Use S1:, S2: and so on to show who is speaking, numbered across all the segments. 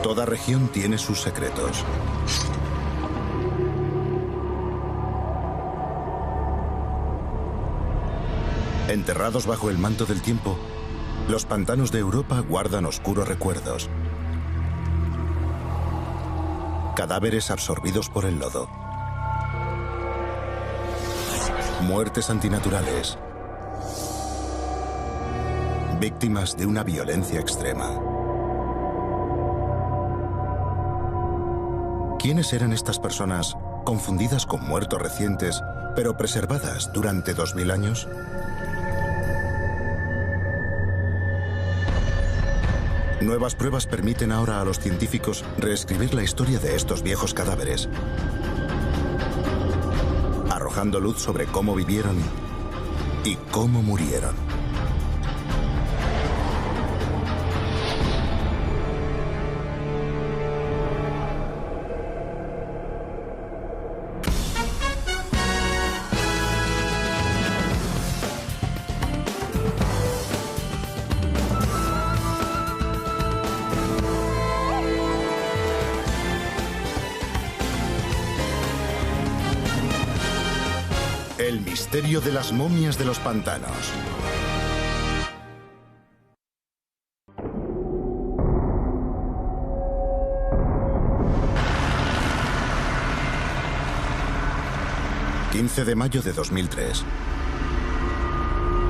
S1: Toda región tiene sus secretos. Enterrados bajo el manto del tiempo, los pantanos de Europa guardan oscuros recuerdos. Cadáveres absorbidos por el lodo. Muertes antinaturales. Víctimas de una violencia extrema. ¿Quiénes eran estas personas confundidas con muertos recientes, pero preservadas durante 2000 años? Nuevas pruebas permiten ahora a los científicos reescribir la historia de estos viejos cadáveres, arrojando luz sobre cómo vivieron y cómo murieron. El misterio de las momias de los pantanos. ...15 de mayo de 2003...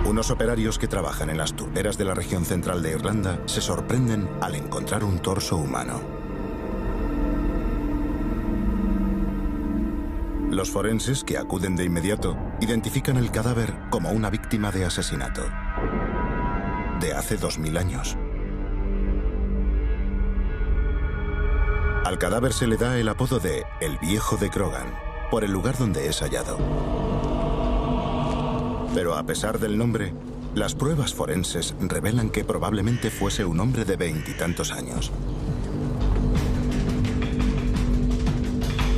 S1: Unos operarios que trabajan en las turberas de la región central de Irlanda se sorprenden al encontrar un torso humano. Los forenses, que acuden de inmediato, identifican el cadáver como una víctima de asesinato. De hace 2000 años. Al cadáver se le da el apodo de El Viejo de Krogan, por el lugar donde es hallado. Pero a pesar del nombre, las pruebas forenses revelan que probablemente fuese un hombre de 20 y tantos años.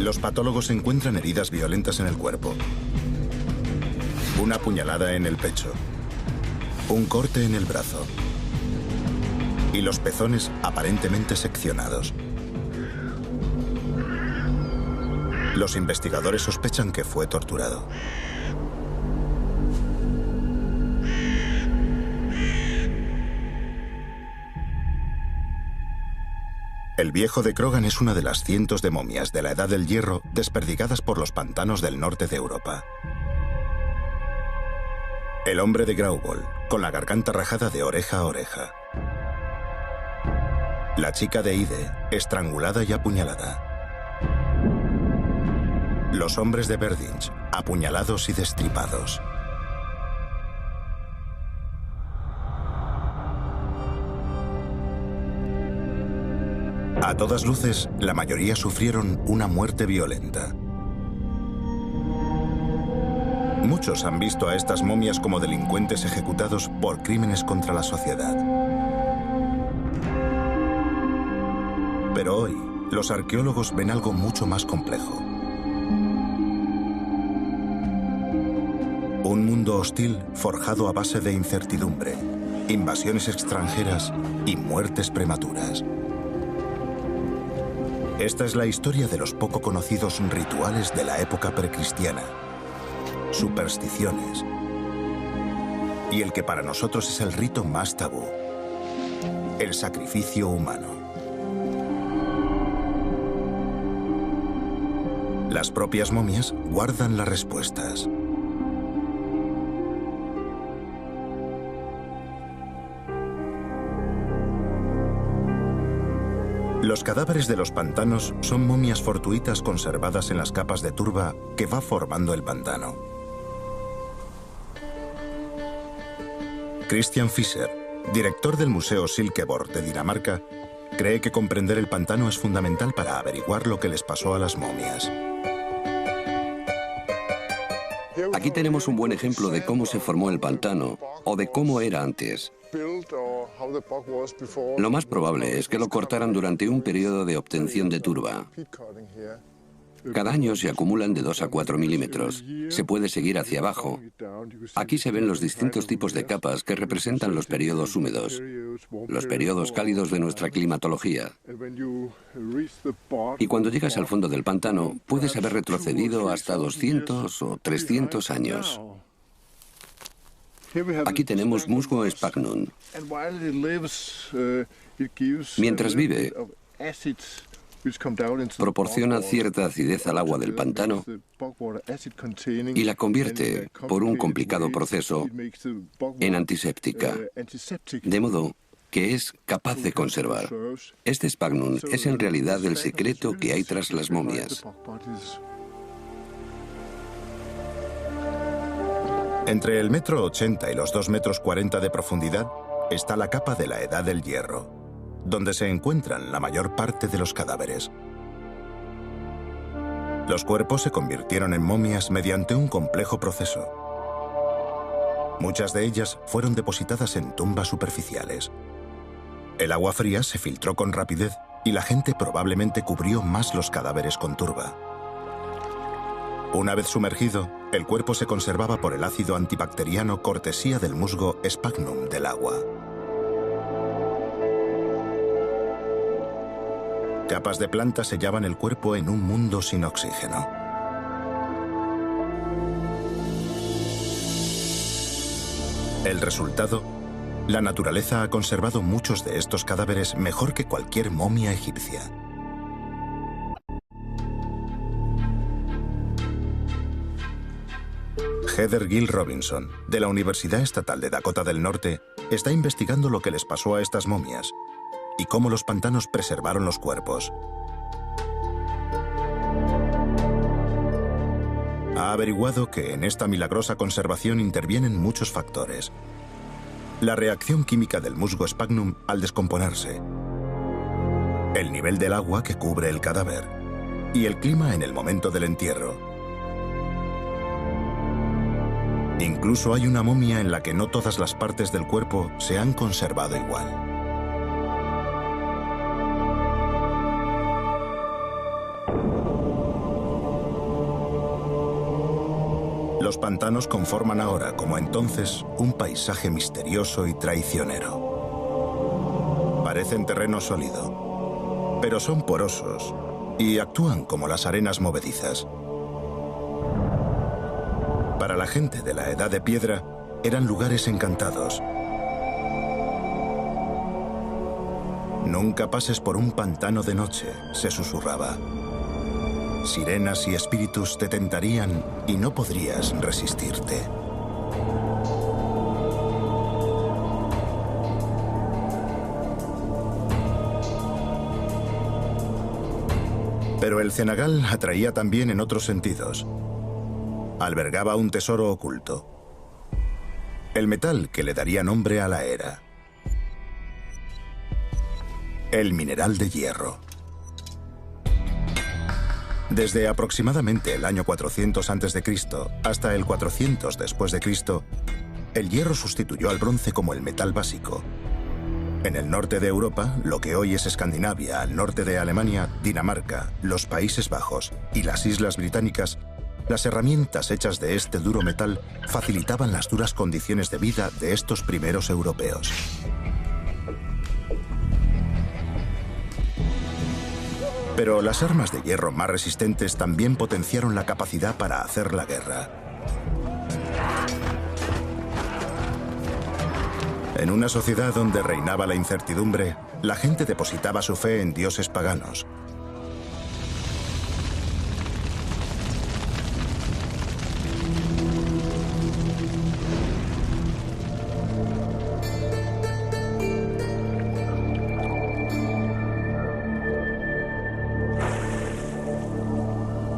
S1: Los patólogos encuentran heridas violentas en el cuerpo. Una puñalada en el pecho. Un corte en el brazo. Y los pezones aparentemente seccionados. Los investigadores sospechan que fue torturado. El Viejo de Krogan es una de las cientos de momias de la Edad del Hierro desperdigadas por los pantanos del norte de Europa. El hombre de Grauboll, con la garganta rajada de oreja a oreja. La chica de Ide, estrangulada y apuñalada. Los hombres de Verdinch, apuñalados y destripados. A todas luces, la mayoría sufrieron una muerte violenta. Muchos han visto a estas momias como delincuentes ejecutados por crímenes contra la sociedad. Pero hoy, los arqueólogos ven algo mucho más complejo. Un mundo hostil forjado a base de incertidumbre, invasiones extranjeras y muertes prematuras. Esta es la historia de los poco conocidos rituales de la época precristiana, supersticiones, y el que para nosotros es el rito más tabú, el sacrificio humano. Las propias momias guardan las respuestas. Los cadáveres de los pantanos son momias fortuitas conservadas en las capas de turba que va formando el pantano. Christian Fischer, director del Museo Silkeborg de Dinamarca, cree que comprender el pantano es fundamental para averiguar lo que les pasó a las momias.
S2: Aquí tenemos un buen ejemplo de cómo se formó el pantano o de cómo era antes. Lo más probable es que lo cortaran durante un periodo de obtención de turba. Cada año se acumulan de 2 a 4 milímetros. Se puede seguir hacia abajo. Aquí se ven los distintos tipos de capas que representan los periodos húmedos, los periodos cálidos de nuestra climatología. Y cuando llegas al fondo del pantano, puedes haber retrocedido hasta 200 o 300 años. Aquí tenemos musgo sphagnum. Mientras vive, proporciona cierta acidez al agua del pantano y la convierte, por un complicado proceso, en antiséptica, de modo que es capaz de conservar. Este sphagnum es en realidad el secreto que hay tras las momias.
S1: Entre el 1,80 m y los 2,40 m de profundidad está la capa de la Edad del Hierro, donde se encuentran la mayor parte de los cadáveres. Los cuerpos se convirtieron en momias mediante un complejo proceso. Muchas de ellas fueron depositadas en tumbas superficiales. El agua fría se filtró con rapidez y la gente probablemente cubrió más los cadáveres con turba. Una vez sumergido, el cuerpo se conservaba por el ácido antibacteriano cortesía del musgo sphagnum del agua. Capas de planta sellaban el cuerpo en un mundo sin oxígeno. El resultado: la naturaleza ha conservado muchos de estos cadáveres mejor que cualquier momia egipcia. Heather Gill Robinson, de la Universidad Estatal de Dakota del Norte, está investigando lo que les pasó a estas momias y cómo los pantanos preservaron los cuerpos. Ha averiguado que en esta milagrosa conservación intervienen muchos factores. La reacción química del musgo sphagnum al descomponerse, el nivel del agua que cubre el cadáver y el clima en el momento del entierro. Incluso hay una momia en la que no todas las partes del cuerpo se han conservado igual. Los pantanos conforman ahora, como entonces, un paisaje misterioso y traicionero. Parecen terreno sólido, pero son porosos y actúan como las arenas movedizas. Para la gente de la Edad de Piedra, eran lugares encantados. Nunca pases por un pantano de noche, se susurraba. Sirenas y espíritus te tentarían y no podrías resistirte. Pero el cenagal atraía también en otros sentidos. Albergaba un tesoro oculto. El metal que le daría nombre a la era. El mineral de hierro. Desde aproximadamente el año 400 a.C. hasta el 400 después de Cristo, el hierro sustituyó al bronce como el metal básico. En el norte de Europa, lo que hoy es Escandinavia, al norte de Alemania, Dinamarca, los Países Bajos y las Islas Británicas, las herramientas hechas de este duro metal facilitaban las duras condiciones de vida de estos primeros europeos. Pero las armas de hierro más resistentes también potenciaron la capacidad para hacer la guerra. En una sociedad donde reinaba la incertidumbre, la gente depositaba su fe en dioses paganos.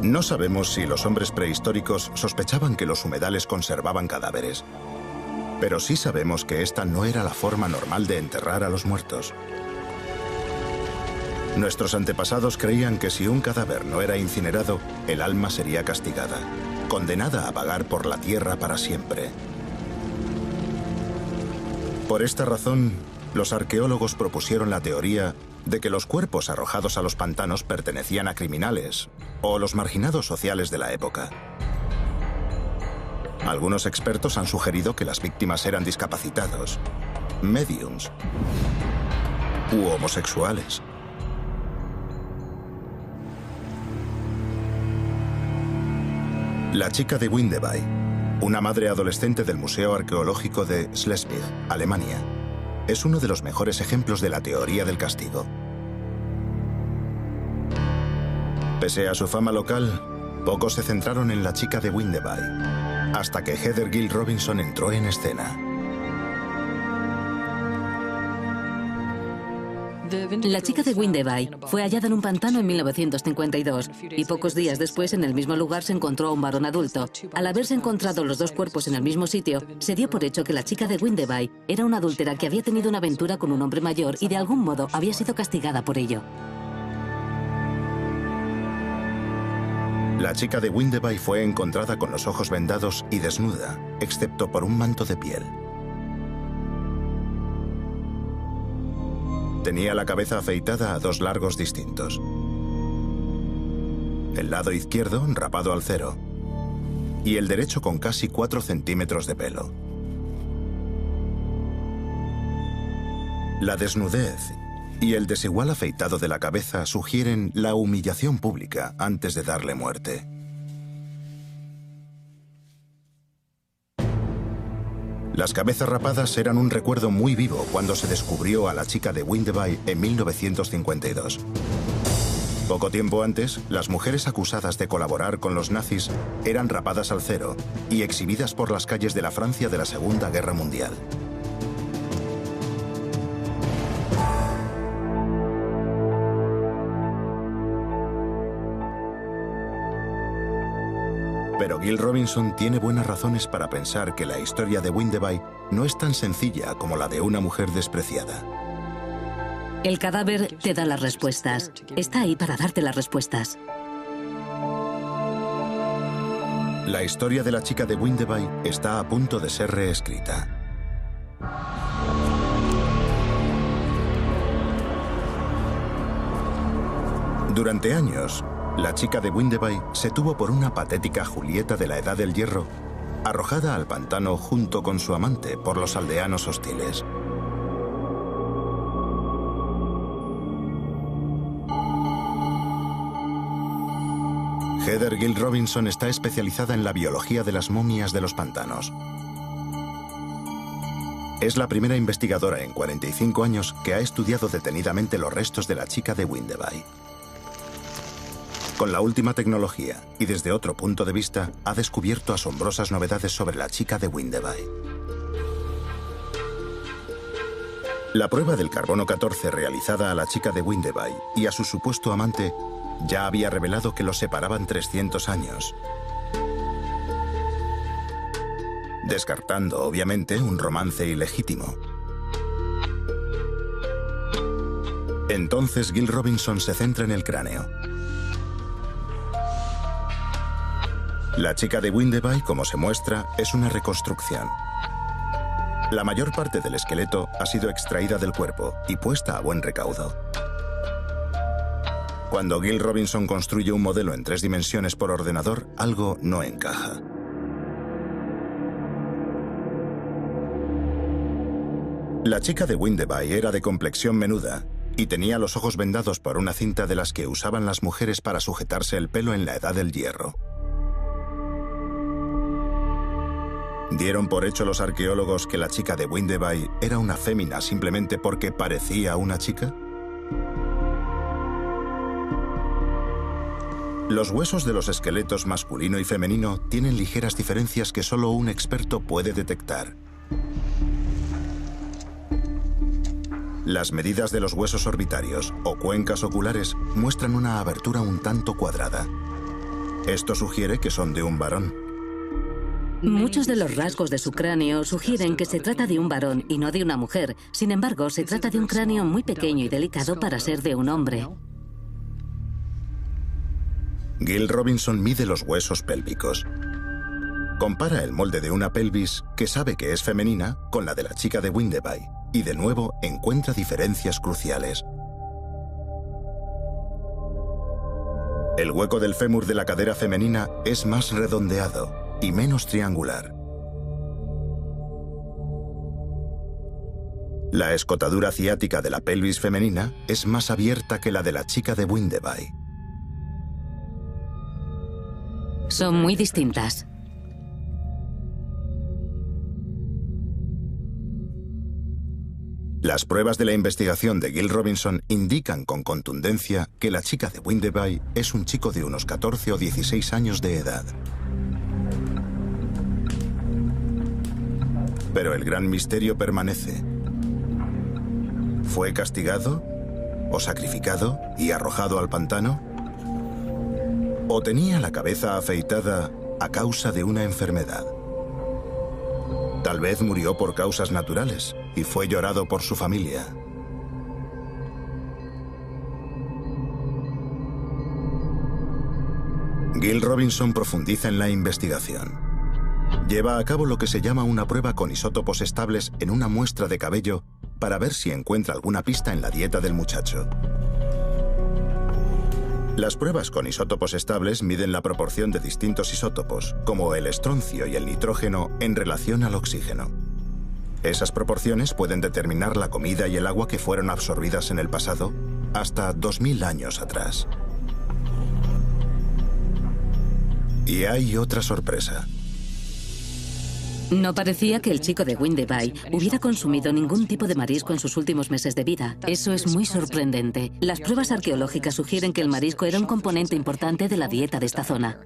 S1: No sabemos si los hombres prehistóricos sospechaban que los humedales conservaban cadáveres, pero sí sabemos que esta no era la forma normal de enterrar a los muertos. Nuestros antepasados creían que si un cadáver no era incinerado, el alma sería castigada, condenada a vagar por la tierra para siempre. Por esta razón, los arqueólogos propusieron la teoría de que los cuerpos arrojados a los pantanos pertenecían a criminales o los marginados sociales de la época. Algunos expertos han sugerido que las víctimas eran discapacitados, mediums u homosexuales. La chica de Windeby, una madre adolescente del Museo Arqueológico de Schleswig, Alemania, es uno de los mejores ejemplos de la teoría del castigo. Pese a su fama local, pocos se centraron en la chica de Windeby, hasta que Heather Gill Robinson entró en escena.
S3: La chica de Windeby fue hallada en un pantano en 1952 y pocos días después en el mismo lugar se encontró a un varón adulto. Al haberse encontrado los dos cuerpos en el mismo sitio, se dio por hecho que la chica de Windeby era una adúltera que había tenido una aventura con un hombre mayor y de algún modo había sido castigada por ello.
S1: La chica de Windeby fue encontrada con los ojos vendados y desnuda, excepto por un manto de piel. Tenía la cabeza afeitada a dos largos distintos. El lado izquierdo rapado al cero y el derecho con casi 4 centímetros de pelo. La desnudez y el desigual afeitado de la cabeza sugieren la humillación pública antes de darle muerte. Las cabezas rapadas eran un recuerdo muy vivo cuando se descubrió a la chica de Windeby en 1952. Poco tiempo antes, las mujeres acusadas de colaborar con los nazis eran rapadas al cero y exhibidas por las calles de la Francia de la Segunda Guerra Mundial. Pero Gill Robinson tiene buenas razones para pensar que la historia de Windeby no es tan sencilla como la de una mujer despreciada.
S3: El cadáver te da las respuestas. Está ahí para darte las respuestas.
S1: La historia de la chica de Windeby está a punto de ser reescrita. Durante años, la chica de Windeby se tuvo por una patética Julieta de la Edad del Hierro, arrojada al pantano junto con su amante por los aldeanos hostiles. Heather Gill Robinson está especializada en la biología de las momias de los pantanos. Es la primera investigadora en 45 años que ha estudiado detenidamente los restos de la chica de Windeby. Con la última tecnología y desde otro punto de vista, ha descubierto asombrosas novedades sobre la chica de Windeby. La prueba del carbono 14 realizada a la chica de Windeby y a su supuesto amante ya había revelado que los separaban 300 años. Descartando, obviamente, un romance ilegítimo. Entonces Gill Robinson se centra en el cráneo. La chica de Windeby, como se muestra, es una reconstrucción. La mayor parte del esqueleto ha sido extraída del cuerpo y puesta a buen recaudo. Cuando Gill Robinson construye un modelo en 3 dimensiones por ordenador, algo no encaja. La chica de Windeby era de complexión menuda y tenía los ojos vendados por una cinta de las que usaban las mujeres para sujetarse el pelo en la Edad del Hierro. ¿Dieron por hecho los arqueólogos que la chica de Windeby era una fémina simplemente porque parecía una chica? Los huesos de los esqueletos masculino y femenino tienen ligeras diferencias que solo un experto puede detectar. Las medidas de los huesos orbitarios o cuencas oculares muestran una abertura un tanto cuadrada. Esto sugiere que son de un varón.
S3: Muchos de los rasgos de su cráneo sugieren que se trata de un varón y no de una mujer. Sin embargo, se trata de un cráneo muy pequeño y delicado para ser de un hombre.
S1: Gill Robinson mide los huesos pélvicos. Compara el molde de una pelvis que sabe que es femenina con la de la chica de Windeby y de nuevo encuentra diferencias cruciales. El hueco del fémur de la cadera femenina es más redondeado y menos triangular. La escotadura ciática de la pelvis femenina es más abierta que la de la chica de Windeby.
S3: Son muy distintas.
S1: Las pruebas de la investigación de Gil Robinson indican con contundencia que la chica de Windeby es un chico de unos 14 o 16 años de edad. Pero el gran misterio permanece. ¿Fue castigado? ¿O sacrificado y arrojado al pantano? ¿O tenía la cabeza afeitada a causa de una enfermedad? Tal vez murió por causas naturales y fue llorado por su familia. Gil Robinson profundiza en la investigación. Lleva a cabo lo que se llama una prueba con isótopos estables en una muestra de cabello para ver si encuentra alguna pista en la dieta del muchacho. Las pruebas con isótopos estables miden la proporción de distintos isótopos, como el estroncio y el nitrógeno, en relación al oxígeno. Esas proporciones pueden determinar la comida y el agua que fueron absorbidas en el pasado hasta 2000 años atrás. Y hay otra sorpresa.
S3: No parecía que el chico de Windeby hubiera consumido ningún tipo de marisco en sus últimos meses de vida. Eso es muy sorprendente. Las pruebas arqueológicas sugieren que el marisco era un componente importante de la dieta de esta zona.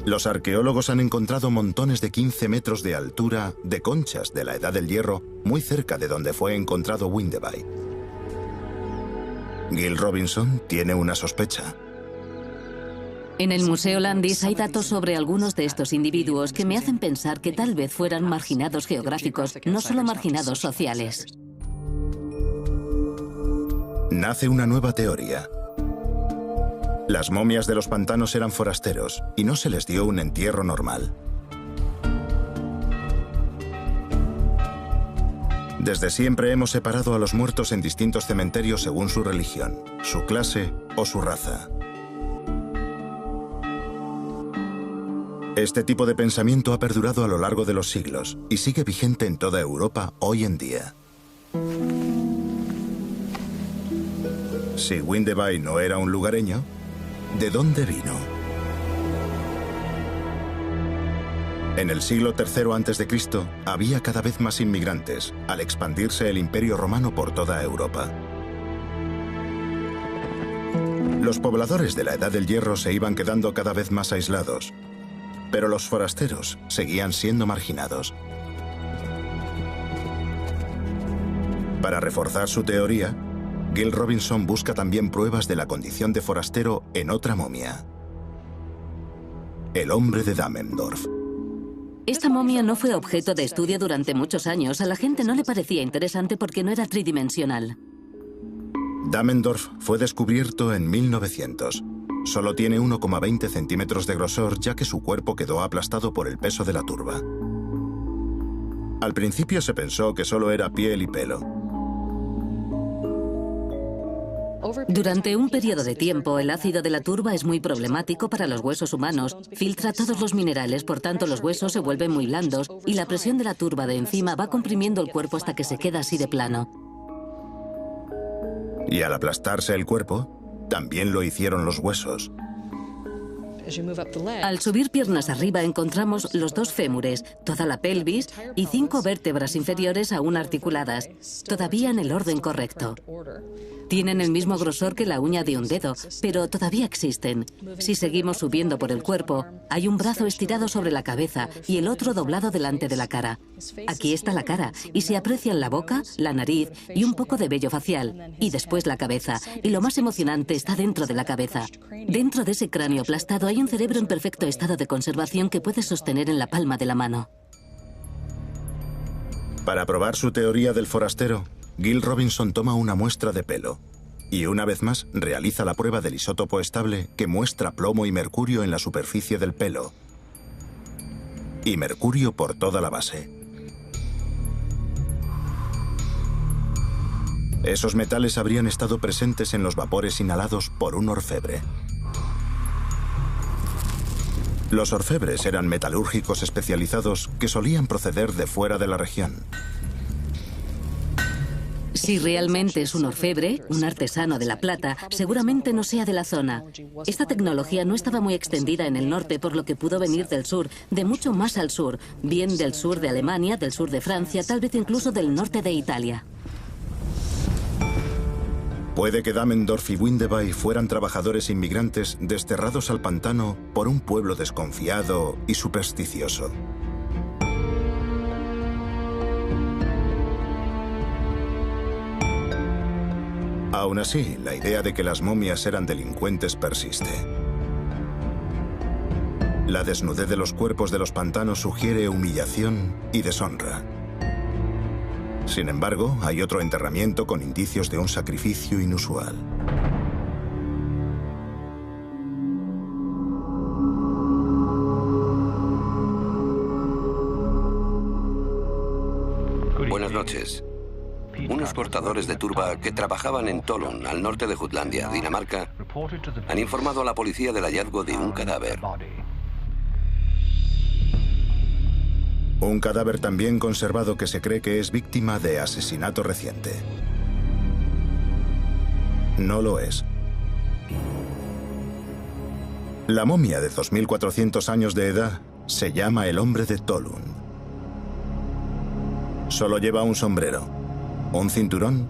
S1: Los arqueólogos han encontrado montones de 15 metros de altura de conchas de la Edad del Hierro muy cerca de donde fue encontrado Windeby. Gil Robinson tiene una sospecha.
S3: En el Museo Landis hay datos sobre algunos de estos individuos que me hacen pensar que tal vez fueran marginados geográficos, no solo marginados sociales.
S1: Nace una nueva teoría. Las momias de los pantanos eran forasteros y no se les dio un entierro normal. Desde siempre hemos separado a los muertos en distintos cementerios según su religión, su clase o su raza. Este tipo de pensamiento ha perdurado a lo largo de los siglos y sigue vigente en toda Europa hoy en día. Si Windeby no era un lugareño, ¿de dónde vino? En el siglo III a.C. había cada vez más inmigrantes, al expandirse el Imperio Romano por toda Europa. Los pobladores de la Edad del Hierro se iban quedando cada vez más aislados, pero los forasteros seguían siendo marginados. Para reforzar su teoría, Gil Robinson busca también pruebas de la condición de forastero en otra momia: el hombre de Dammendorf.
S3: Esta momia no fue objeto de estudio durante muchos años. A la gente no le parecía interesante porque no era tridimensional.
S1: Dammendorf fue descubierto en 1900. Solo tiene 1,20 centímetros de grosor, ya que su cuerpo quedó aplastado por el peso de la turba. Al principio se pensó que solo era piel y pelo.
S3: Durante un periodo de tiempo, el ácido de la turba es muy problemático para los huesos humanos. Filtra todos los minerales, por tanto los huesos se vuelven muy blandos y la presión de la turba de encima va comprimiendo el cuerpo hasta que se queda así de plano.
S1: Y al aplastarse el cuerpo, también lo hicieron los huesos.
S3: Al subir piernas arriba encontramos los dos fémures, toda la pelvis y 5 vértebras inferiores aún articuladas, todavía en el orden correcto. Tienen el mismo grosor que la uña de un dedo, pero todavía existen. Si seguimos subiendo por el cuerpo, hay un brazo estirado sobre la cabeza y el otro doblado delante de la cara. Aquí está la cara y se aprecian la boca, la nariz y un poco de vello facial, y después la cabeza. Y lo más emocionante está dentro de la cabeza. Dentro de ese cráneo aplastado hay un cerebro en perfecto estado de conservación que puedes sostener en la palma de la mano.
S1: Para probar su teoría del forastero, Gil Robinson toma una muestra de pelo y una vez más realiza la prueba del isótopo estable que muestra plomo y mercurio en la superficie del pelo y mercurio por toda la base. Esos metales habrían estado presentes en los vapores inhalados por un orfebre. Los orfebres eran metalúrgicos especializados que solían proceder de fuera de la región.
S3: Si realmente es un orfebre, un artesano de la plata, seguramente no sea de la zona. Esta tecnología no estaba muy extendida en el norte, por lo que pudo venir del sur, de mucho más al sur, bien del sur de Alemania, del sur de Francia, tal vez incluso del norte de Italia.
S1: Puede que Dammendorf y Windeby fueran trabajadores inmigrantes desterrados al pantano por un pueblo desconfiado y supersticioso. Aún así, la idea de que las momias eran delincuentes persiste. La desnudez de los cuerpos de los pantanos sugiere humillación y deshonra. Sin embargo, hay otro enterramiento con indicios de un sacrificio inusual.
S2: Buenas noches. Unos cortadores de turba que trabajaban en Tolun, al norte de Jutlandia, Dinamarca, han informado a la policía del hallazgo de un cadáver.
S1: Un cadáver también conservado que se cree que es víctima de asesinato reciente. No lo es. La momia de 2400 años de edad se llama el hombre de Tolun. Solo lleva un sombrero, un cinturón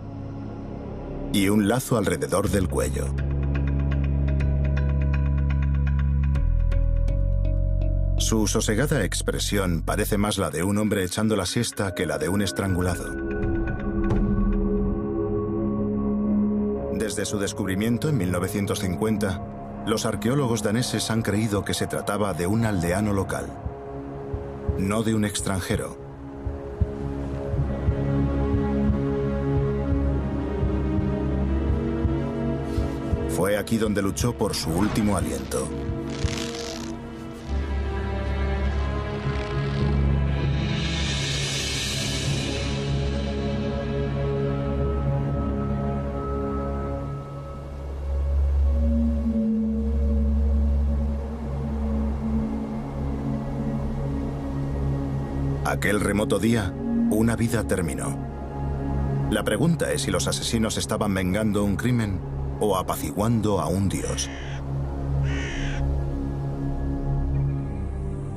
S1: y un lazo alrededor del cuello. Su sosegada expresión parece más la de un hombre echando la siesta que la de un estrangulado. Desde su descubrimiento en 1950, los arqueólogos daneses han creído que se trataba de un aldeano local, no de un extranjero. Fue aquí donde luchó por su último aliento. Aquel remoto día, una vida terminó. La pregunta es si los asesinos estaban vengando un crimen o apaciguando a un dios.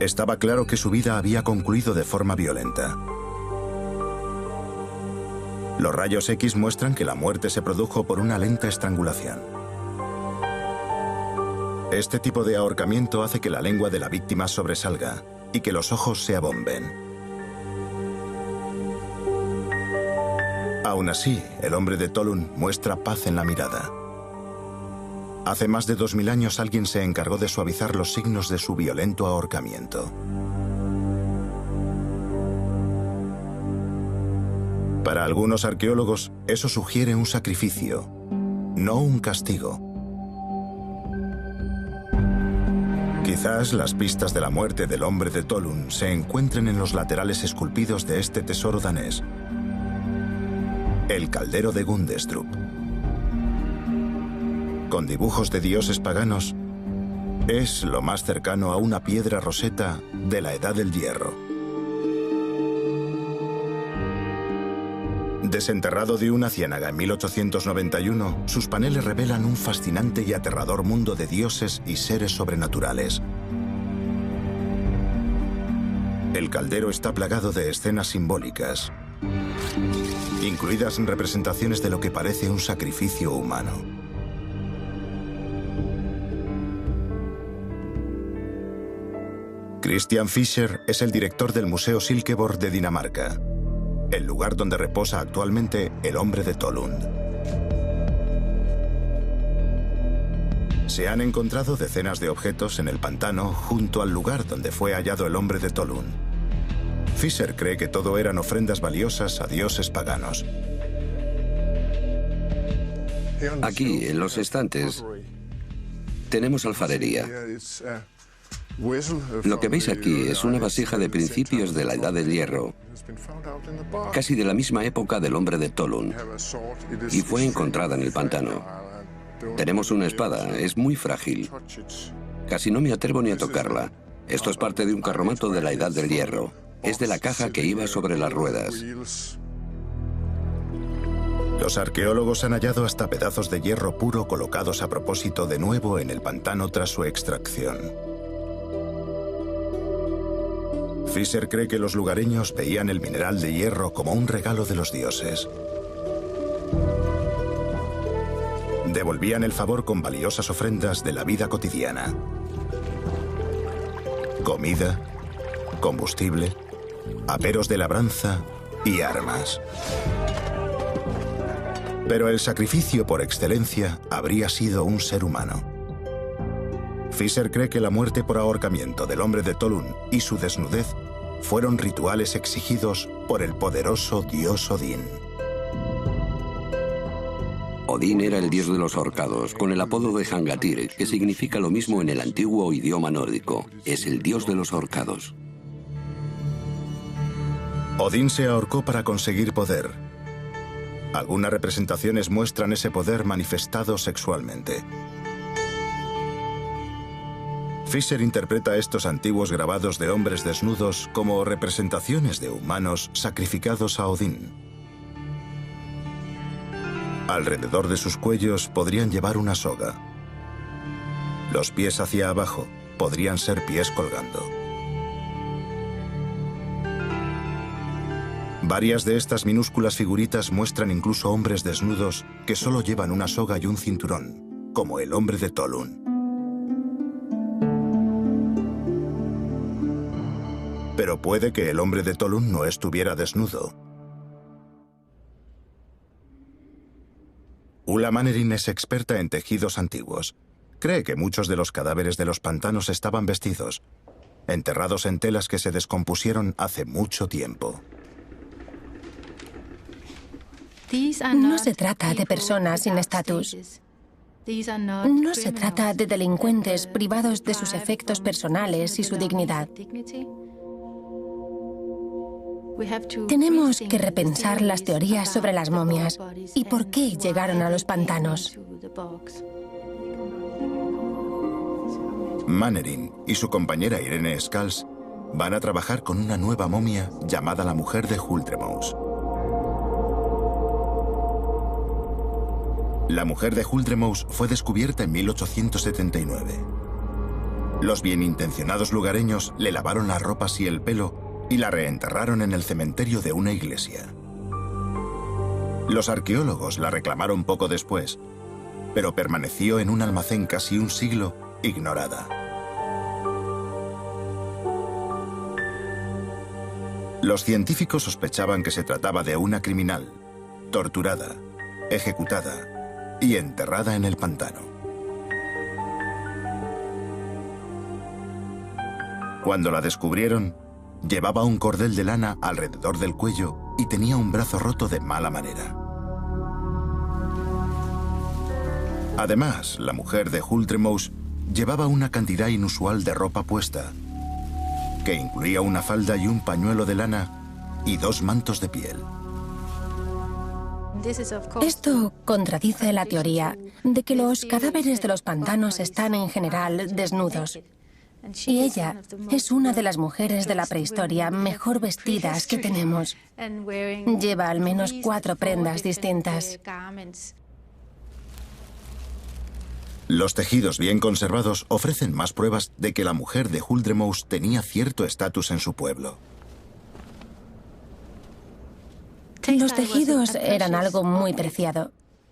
S1: Estaba claro que su vida había concluido de forma violenta. Los rayos X muestran que la muerte se produjo por una lenta estrangulación. Este tipo de ahorcamiento hace que la lengua de la víctima sobresalga y que los ojos se abomben. Aún así, el hombre de Tolun muestra paz en la mirada. Hace más de 2000 años alguien se encargó de suavizar los signos de su violento ahorcamiento. Para algunos arqueólogos, eso sugiere un sacrificio, no un castigo. Quizás las pistas de la muerte del hombre de Tolun se encuentren en los laterales esculpidos de este tesoro danés, el caldero de Gundestrup. Con dibujos de dioses paganos, es lo más cercano a una piedra roseta de la Edad del Hierro. Desenterrado de una ciénaga en 1891, sus paneles revelan un fascinante y aterrador mundo de dioses y seres sobrenaturales. El caldero está plagado de escenas simbólicas, incluidas representaciones de lo que parece un sacrificio humano. Christian Fischer es el director del Museo Silkeborg de Dinamarca, el lugar donde reposa actualmente el hombre de Tolund. Se han encontrado decenas de objetos en el pantano junto al lugar donde fue hallado el hombre de Tolund. Fischer cree que todo eran ofrendas valiosas a dioses paganos.
S2: Aquí, en los estantes, tenemos alfarería. Lo que veis aquí es una vasija de principios de la Edad del Hierro, casi de la misma época del hombre de Tolun, y fue encontrada en el pantano. Tenemos una espada, es muy frágil. Casi no me atrevo ni a tocarla. Esto es parte de un carromato de la Edad del Hierro. Es de la caja que iba sobre las ruedas.
S1: Los arqueólogos han hallado hasta pedazos de hierro puro colocados a propósito de nuevo en el pantano tras su extracción. Fisher cree que los lugareños veían el mineral de hierro como un regalo de los dioses. Devolvían el favor con valiosas ofrendas de la vida cotidiana. Comida, combustible, aperos de labranza y armas. Pero el sacrificio por excelencia habría sido un ser humano. Fisher cree que la muerte por ahorcamiento del hombre de Tolun y su desnudez fueron rituales exigidos por el poderoso dios Odín.
S2: Odín era el dios de los ahorcados, con el apodo de Hangatyr, que significa lo mismo en el antiguo idioma nórdico. Es el dios de los ahorcados.
S1: Odín se ahorcó para conseguir poder. Algunas representaciones muestran ese poder manifestado sexualmente. Fisher interpreta estos antiguos grabados de hombres desnudos como representaciones de humanos sacrificados a Odín. Alrededor de sus cuellos podrían llevar una soga. Los pies hacia abajo podrían ser pies colgando. Varias de estas minúsculas figuritas muestran incluso hombres desnudos que solo llevan una soga y un cinturón, como el hombre de Tolun. Pero puede que el hombre de Tolun no estuviera desnudo. Ulla Mannerheim es experta en tejidos antiguos. Cree que muchos de los cadáveres de los pantanos estaban vestidos, enterrados en telas que se descompusieron hace mucho tiempo.
S4: No se trata de personas sin estatus. No se trata de delincuentes privados de sus efectos personales y su dignidad. Tenemos que repensar las teorías sobre las momias y por qué llegaron a los pantanos.
S1: Mannerheim y su compañera Irene Scals van a trabajar con una nueva momia llamada la mujer de Hultremouse. La mujer de Hultremouse fue descubierta en 1879. Los bienintencionados lugareños le lavaron las ropas y el pelo y la reenterraron en el cementerio de una iglesia. Los arqueólogos la reclamaron poco después, pero permaneció en un almacén casi un siglo ignorada. Los científicos sospechaban que se trataba de una criminal, torturada, ejecutada y enterrada en el pantano. Cuando la descubrieron, llevaba un cordel de lana alrededor del cuello y tenía un brazo roto de mala manera. Además, la mujer de Hultremouse llevaba una cantidad inusual de ropa puesta, que incluía una falda y un pañuelo de lana y 2 mantos de piel.
S4: Esto contradice la teoría de que los cadáveres de los pantanos están en general desnudos. Y ella es una de las mujeres de la prehistoria mejor vestidas que tenemos. Lleva al menos 4 prendas distintas.
S1: Los tejidos bien conservados ofrecen más pruebas de que la mujer de Hultremouse tenía cierto estatus en su pueblo.
S4: Los tejidos eran algo muy preciado.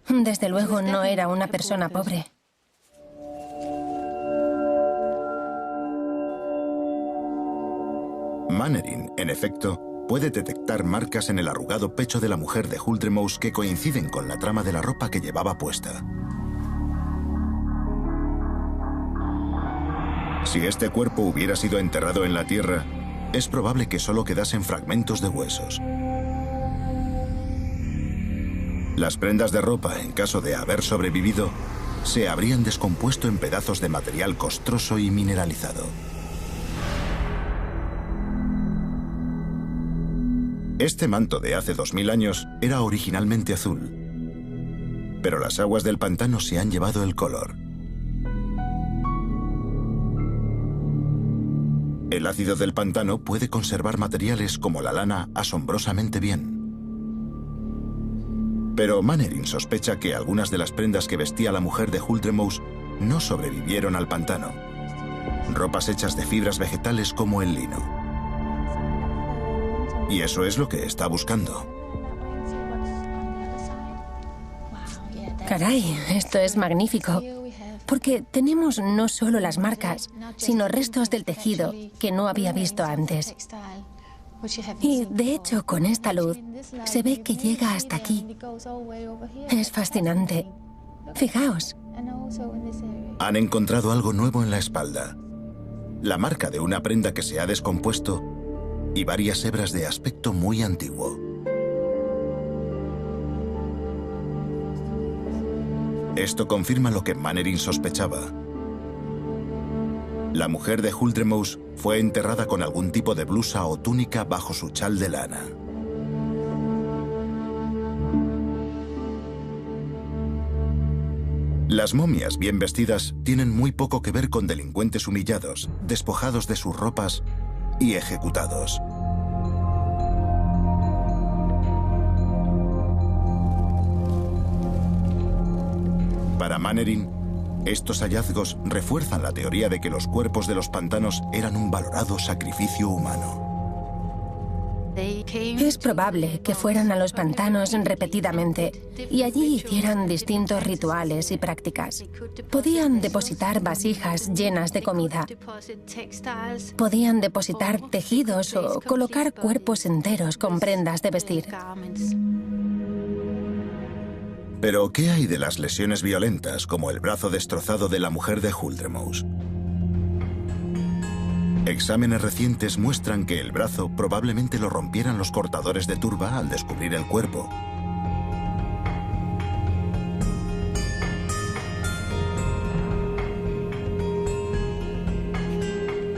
S4: Desde luego no era una persona pobre.
S1: Mannerheim, en efecto, puede detectar marcas en el arrugado pecho de la mujer de Hultremouse que coinciden con la trama de la ropa que llevaba puesta. Si este cuerpo hubiera sido enterrado en la tierra, es probable que solo quedasen fragmentos de huesos. Las prendas de ropa, en caso de haber sobrevivido, se habrían descompuesto en pedazos de material costroso y mineralizado. Este manto de hace 2000 años era originalmente azul, pero las aguas del pantano se han llevado el color. El ácido del pantano puede conservar materiales como la lana asombrosamente bien. Pero Mainwaring sospecha que algunas de las prendas que vestía la mujer de Huldremouse no sobrevivieron al pantano. Ropas hechas de fibras vegetales como el lino. Y eso es lo que está buscando.
S4: Caray, esto es magnífico. Porque tenemos no solo las marcas, sino restos del tejido que no había visto antes. Y, de hecho, con esta luz, se ve que llega hasta aquí. Es fascinante. Fijaos.
S1: Han encontrado algo nuevo en la espalda. La marca de una prenda que se ha descompuesto y varias hebras de aspecto muy antiguo. Esto confirma lo que Mainwaring sospechaba. La mujer de Huldremouse fue enterrada con algún tipo de blusa o túnica bajo su chal de lana. Las momias bien vestidas tienen muy poco que ver con delincuentes humillados, despojados de sus ropas y ejecutados. Para Mainwaring, estos hallazgos refuerzan la teoría de que los cuerpos de los pantanos eran un valorado sacrificio humano.
S4: Es probable que fueran a los pantanos repetidamente y allí hicieran distintos rituales y prácticas. Podían depositar vasijas llenas de comida. Podían depositar tejidos o colocar cuerpos enteros con prendas de vestir.
S1: Pero, ¿qué hay de las lesiones violentas, como el brazo destrozado de la mujer de Huldremouse? Exámenes recientes muestran que el brazo probablemente lo rompieran los cortadores de turba al descubrir el cuerpo.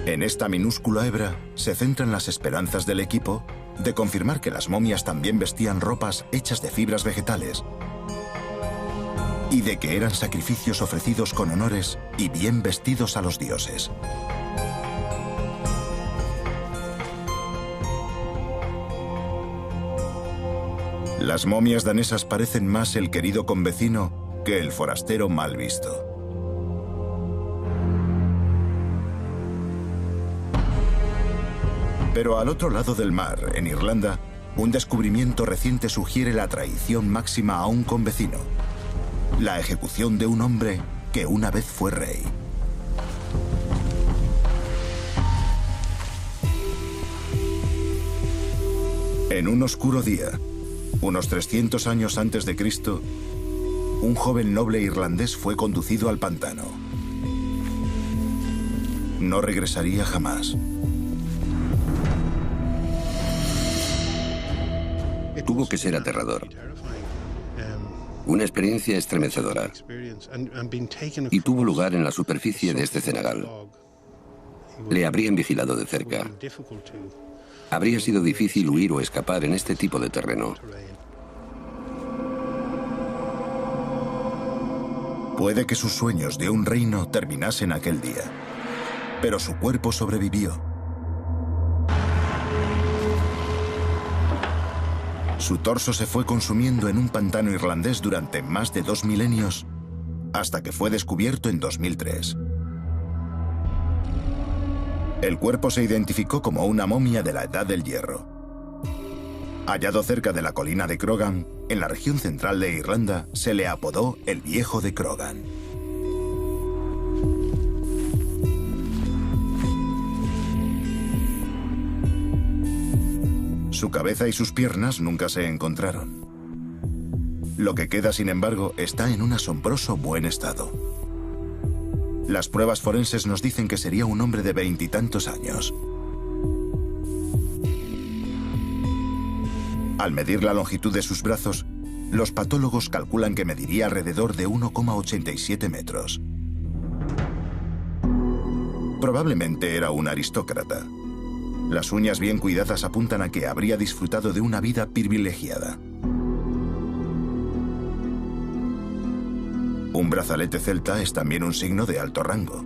S1: En esta minúscula hebra se centran las esperanzas del equipo de confirmar que las momias también vestían ropas hechas de fibras vegetales y de que eran sacrificios ofrecidos con honores y bien vestidos a los dioses. Las momias danesas parecen más el querido convecino que el forastero mal visto. Pero al otro lado del mar, en Irlanda, un descubrimiento reciente sugiere la traición máxima a un convecino. La ejecución de un hombre que una vez fue rey. En un oscuro día, unos 300 años antes de Cristo, un joven noble irlandés fue conducido al pantano. No regresaría jamás.
S2: Tuvo que ser aterrador. Una experiencia estremecedora. Y tuvo lugar en la superficie de este cenagal. Le habrían vigilado de cerca. Habría sido difícil huir o escapar en este tipo de terreno.
S1: Puede que sus sueños de un reino terminasen aquel día, pero su cuerpo sobrevivió. Su torso se fue consumiendo en un pantano irlandés durante más de 2 milenios, hasta que fue descubierto en 2003. El cuerpo se identificó como una momia de la Edad del Hierro. Hallado cerca de la colina de Crogan, en la región central de Irlanda, se le apodó el Viejo de Crogan. Su cabeza y sus piernas nunca se encontraron. Lo que queda, sin embargo, está en un asombroso buen estado. Las pruebas forenses nos dicen que sería un hombre de 20 y tantos años. Al medir la longitud de sus brazos, los patólogos calculan que mediría alrededor de 1,87 metros. Probablemente era un aristócrata. Las uñas bien cuidadas apuntan a que habría disfrutado de una vida privilegiada. Un brazalete celta es también un signo de alto rango.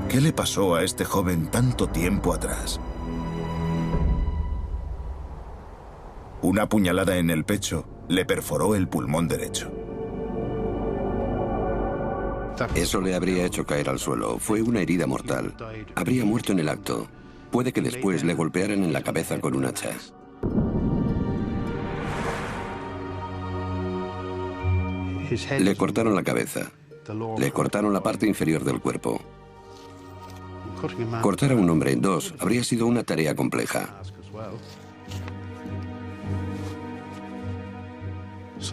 S1: ¿Qué le pasó a este joven tanto tiempo atrás? Una puñalada en el pecho le perforó el pulmón derecho.
S2: Eso le habría hecho caer al suelo. Fue una herida mortal. Habría muerto en el acto. Puede que después le golpearan en la cabeza con un hacha. Le cortaron la cabeza. Le cortaron la parte inferior del cuerpo. Cortar a un hombre en dos habría sido una tarea compleja.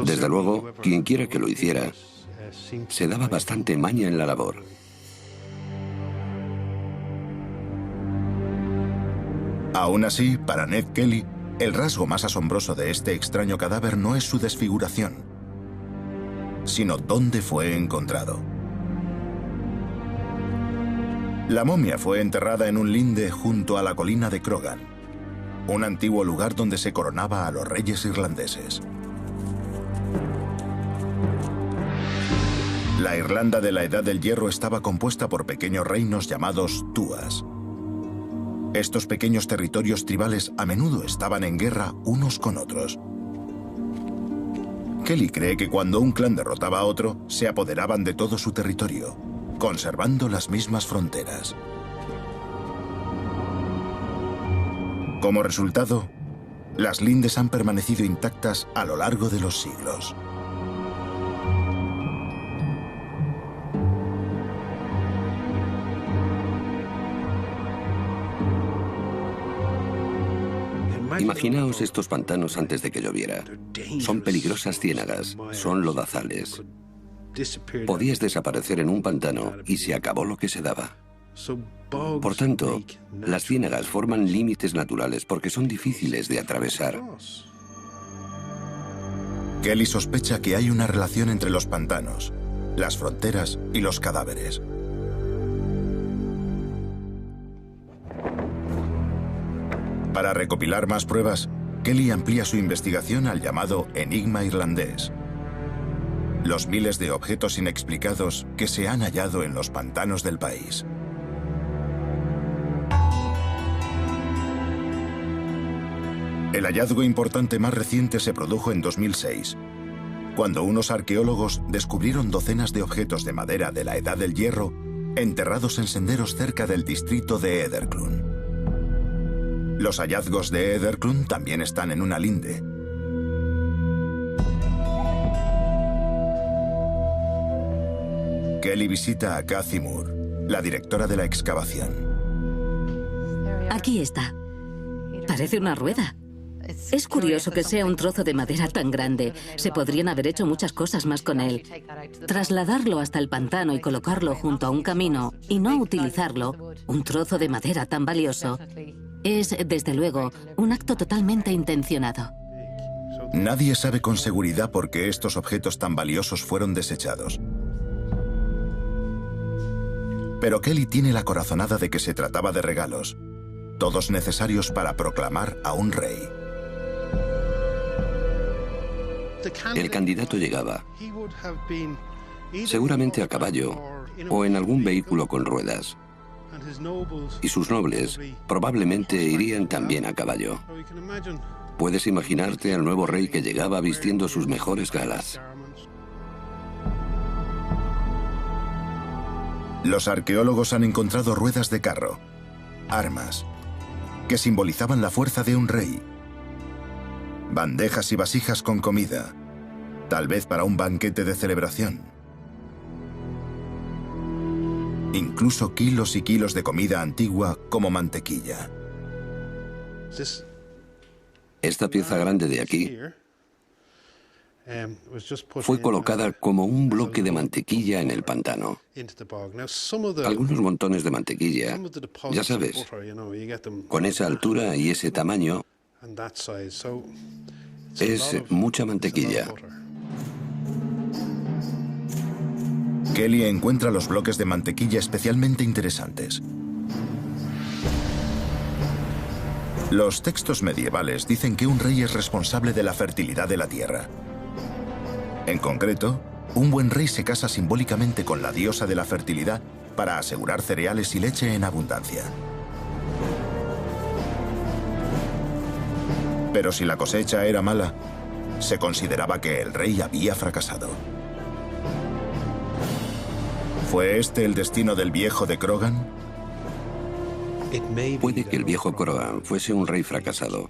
S2: Desde luego, quien quiera que lo hiciera, se daba bastante maña en la labor.
S1: Aún así, para Ned Kelly, el rasgo más asombroso de este extraño cadáver no es su desfiguración, sino dónde fue encontrado. La momia fue enterrada en un linde junto a la colina de Crogan, un antiguo lugar donde se coronaba a los reyes irlandeses. La Irlanda de la Edad del Hierro estaba compuesta por pequeños reinos llamados tuas. Estos pequeños territorios tribales a menudo estaban en guerra unos con otros. Kelly cree que cuando un clan derrotaba a otro, se apoderaban de todo su territorio, conservando las mismas fronteras. Como resultado, las lindes han permanecido intactas a lo largo de los siglos.
S2: Imaginaos estos pantanos antes de que lloviera. Son peligrosas ciénagas, son lodazales. Podías desaparecer en un pantano y se acabó lo que se daba. Por tanto, las ciénagas forman límites naturales porque son difíciles de atravesar.
S1: Kelly sospecha que hay una relación entre los pantanos, las fronteras y los cadáveres. Para recopilar más pruebas, Kelly amplía su investigación al llamado enigma irlandés. Los miles de objetos inexplicados que se han hallado en los pantanos del país. El hallazgo importante más reciente se produjo en 2006, cuando unos arqueólogos descubrieron docenas de objetos de madera de la Edad del Hierro enterrados en senderos cerca del distrito de Ederclun. Los hallazgos de Ederclun también están en una linde. Kelly visita a Cathy Moore, la directora de la excavación.
S3: Aquí está. Parece una rueda. Es curioso que sea un trozo de madera tan grande. Se podrían haber hecho muchas cosas más con él. Trasladarlo hasta el pantano y colocarlo junto a un camino y no utilizarlo, un trozo de madera tan valioso, es, desde luego, un acto totalmente intencionado.
S1: Nadie sabe con seguridad por qué estos objetos tan valiosos fueron desechados. Pero Kelly tiene la corazonada de que se trataba de regalos, todos necesarios para proclamar a un rey.
S2: El candidato llegaba, seguramente a caballo o en algún vehículo con ruedas. Y sus nobles probablemente irían también a caballo. Puedes imaginarte al nuevo rey que llegaba vistiendo sus mejores galas.
S1: Los arqueólogos han encontrado ruedas de carro, armas, que simbolizaban la fuerza de un rey, bandejas y vasijas con comida, tal vez para un banquete de celebración. Incluso kilos y kilos de comida antigua como mantequilla.
S2: Esta pieza grande de aquí fue colocada como un bloque de mantequilla en el pantano. Algunos montones de mantequilla, ya sabes, con esa altura y ese tamaño, es mucha mantequilla.
S1: Kelly encuentra los bloques de mantequilla especialmente interesantes. Los textos medievales dicen que un rey es responsable de la fertilidad de la tierra. En concreto, un buen rey se casa simbólicamente con la diosa de la fertilidad para asegurar cereales y leche en abundancia. Pero si la cosecha era mala, se consideraba que el rey había fracasado. ¿Fue este el destino del viejo de Krogan?
S2: Puede que el viejo Krogan fuese un rey fracasado,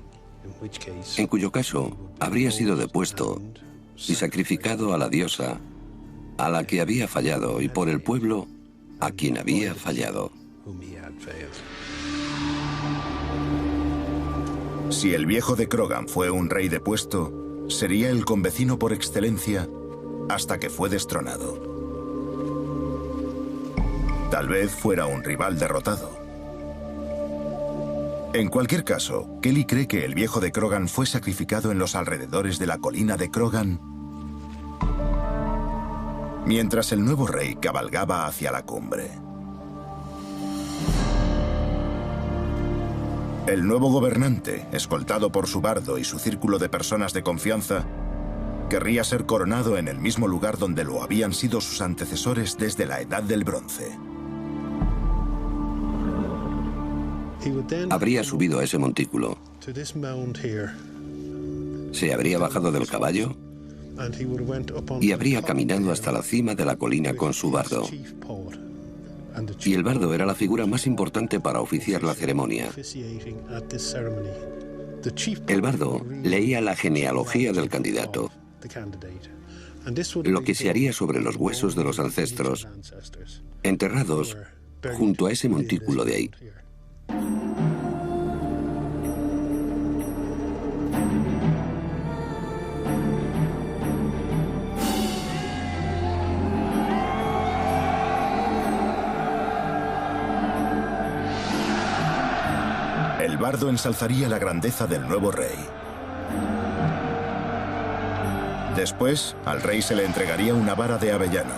S2: en cuyo caso habría sido depuesto y sacrificado a la diosa a la que había fallado y por el pueblo a quien había fallado.
S1: Si el viejo de Krogan fue un rey depuesto, sería el convecino por excelencia hasta que fue destronado. Tal vez fuera un rival derrotado. En cualquier caso, Kelly cree que el viejo de Krogan fue sacrificado en los alrededores de la colina de Krogan, mientras el nuevo rey cabalgaba hacia la cumbre. El nuevo gobernante, escoltado por su bardo y su círculo de personas de confianza, querría ser coronado en el mismo lugar donde lo habían sido sus antecesores desde la Edad del Bronce.
S2: Habría subido a ese montículo, se habría bajado del caballo y habría caminado hasta la cima de la colina con su bardo. Y el bardo era la figura más importante para oficiar la ceremonia. El bardo leía la genealogía del candidato, lo que se haría sobre los huesos de los ancestros, enterrados junto a ese montículo de ahí.
S1: El bardo ensalzaría la grandeza del nuevo rey. Después, al rey se le entregaría una vara de avellano,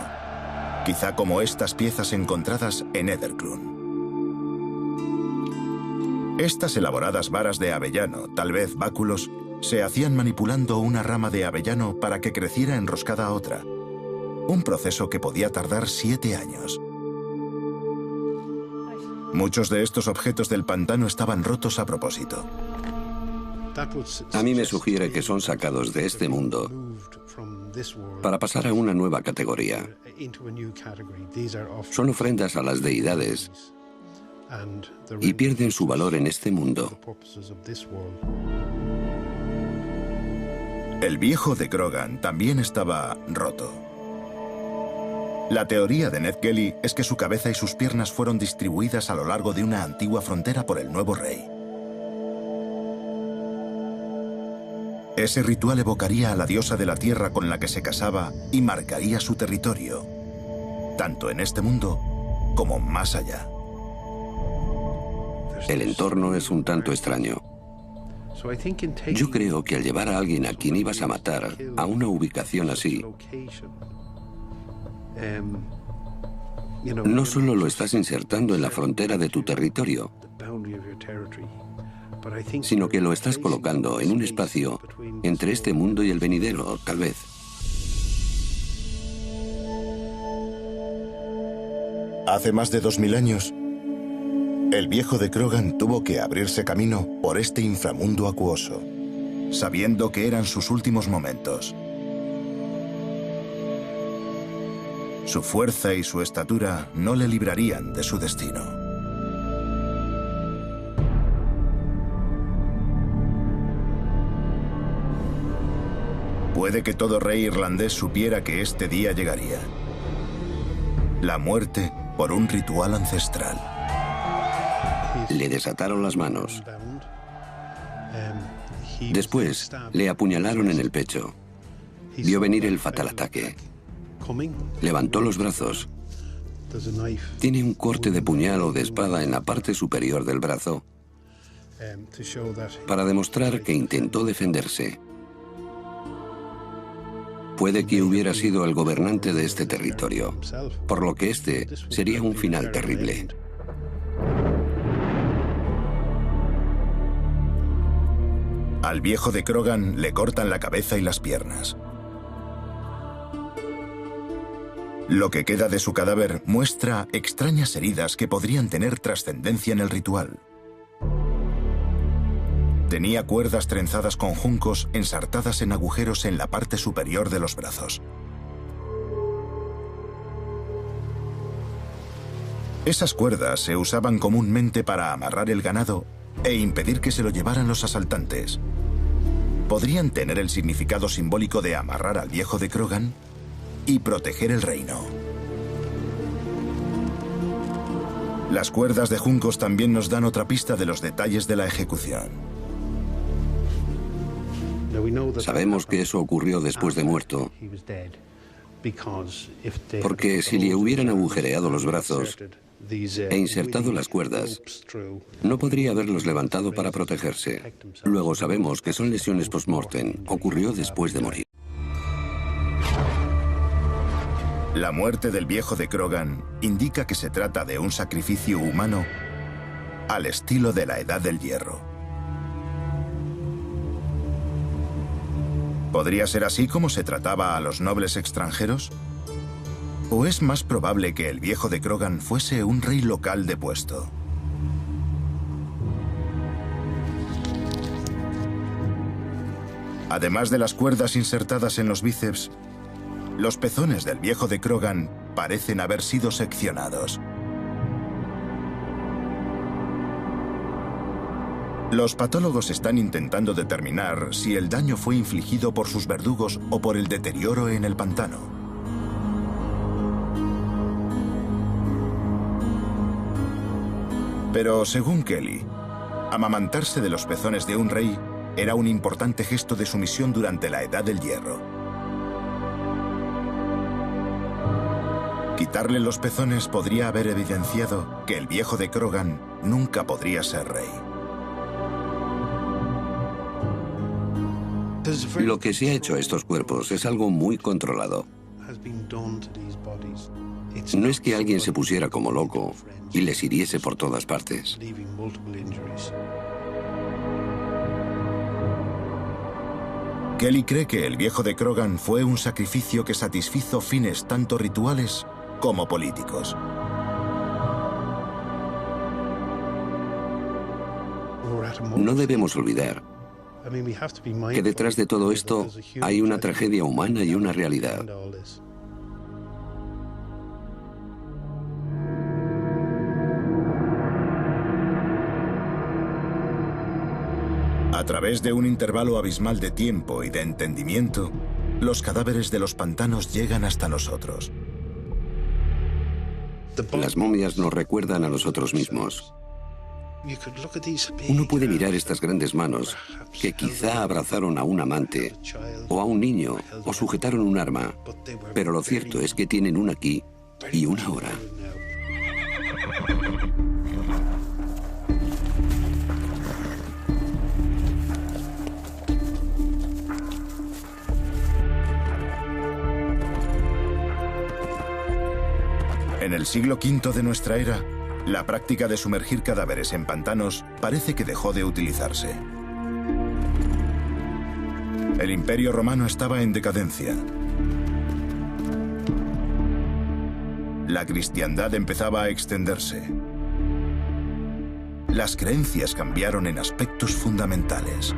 S1: quizá como estas piezas encontradas en Ederklun. Estas elaboradas varas de avellano, tal vez báculos, se hacían manipulando una rama de avellano para que creciera enroscada a otra, un proceso que podía tardar 7 años. Muchos de estos objetos del pantano estaban rotos a propósito.
S2: A mí me sugiere que son sacados de este mundo para pasar a una nueva categoría. Son ofrendas a las deidades y pierden su valor en este mundo.
S1: El viejo de Krogan también estaba roto. La teoría de Ned Kelly es que su cabeza y sus piernas fueron distribuidas a lo largo de una antigua frontera por el nuevo rey. Ese ritual evocaría a la diosa de la tierra con la que se casaba y marcaría su territorio, tanto en este mundo como más allá.
S2: El entorno es un tanto extraño. Yo creo que al llevar a alguien a quien ibas a matar a una ubicación así, no solo lo estás insertando en la frontera de tu territorio, sino que lo estás colocando en un espacio entre este mundo y el venidero, tal vez.
S1: Hace más de 2000 años, el viejo de Krogan tuvo que abrirse camino por este inframundo acuoso, sabiendo que eran sus últimos momentos. Su fuerza y su estatura no le librarían de su destino. Puede que todo rey irlandés supiera que este día llegaría. La muerte por un ritual ancestral.
S2: Le desataron las manos. Después, le apuñalaron en el pecho. Vio venir el fatal ataque. Levantó los brazos. Tiene un corte de puñal o de espada en la parte superior del brazo para demostrar que intentó defenderse. Puede que hubiera sido el gobernante de este territorio, por lo que este sería un final terrible.
S1: Al viejo de Krogan le cortan la cabeza y las piernas. Lo que queda de su cadáver muestra extrañas heridas que podrían tener trascendencia en el ritual. Tenía cuerdas trenzadas con juncos ensartadas en agujeros en la parte superior de los brazos. Esas cuerdas se usaban comúnmente para amarrar el ganado e impedir que se lo llevaran los asaltantes. Podrían tener el significado simbólico de amarrar al viejo de Krogan y proteger el reino. Las cuerdas de juncos también nos dan otra pista de los detalles de la ejecución.
S2: Sabemos que eso ocurrió después de muerto, porque si le hubieran agujereado los brazos e insertado las cuerdas, no podría haberlos levantado para protegerse. Luego sabemos que son lesiones post-mortem. Ocurrió después de morir.
S1: La muerte del viejo de Krogan indica que se trata de un sacrificio humano al estilo de la Edad del Hierro. ¿Podría ser así como se trataba a los nobles extranjeros? ¿O es más probable que el viejo de Krogan fuese un rey local depuesto? Además de las cuerdas insertadas en los bíceps, los pezones del viejo de Krogan parecen haber sido seccionados. Los patólogos están intentando determinar si el daño fue infligido por sus verdugos o por el deterioro en el pantano. Pero según Kelly, amamantarse de los pezones de un rey era un importante gesto de sumisión durante la Edad del Hierro. Quitarle los pezones podría haber evidenciado que el viejo de Krogan nunca podría ser rey.
S2: Lo que se ha hecho a estos cuerpos es algo muy controlado. No es que alguien se pusiera como loco y les hiriese por todas partes.
S1: Kelly cree que el viejo de Krogan fue un sacrificio que satisfizo fines tanto rituales como políticos.
S2: No debemos olvidar que detrás de todo esto hay una tragedia humana y una realidad.
S1: A través de un intervalo abismal de tiempo y de entendimiento, los cadáveres de los pantanos llegan hasta nosotros.
S2: Las momias nos recuerdan a nosotros mismos. Uno puede mirar estas grandes manos que quizá abrazaron a un amante o a un niño o sujetaron un arma, pero lo cierto es que tienen un aquí y una ahora.
S1: En el siglo V de nuestra era, la práctica de sumergir cadáveres en pantanos parece que dejó de utilizarse. El Imperio Romano estaba en decadencia. La cristiandad empezaba a extenderse. Las creencias cambiaron en aspectos fundamentales.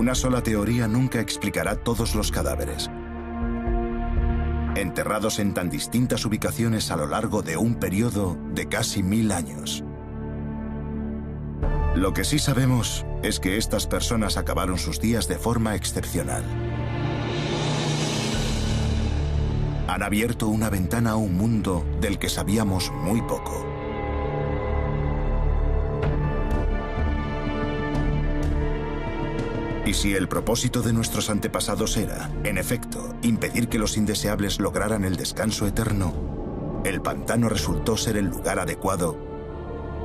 S1: Una sola teoría nunca explicará todos los cadáveres, enterrados en tan distintas ubicaciones a lo largo de un periodo de casi 1000 años. Lo que sí sabemos es que estas personas acabaron sus días de forma excepcional. Han abierto una ventana a un mundo del que sabíamos muy poco. Y si el propósito de nuestros antepasados era, en efecto, impedir que los indeseables lograran el descanso eterno, el pantano resultó ser el lugar adecuado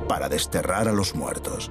S1: para desterrar a los muertos.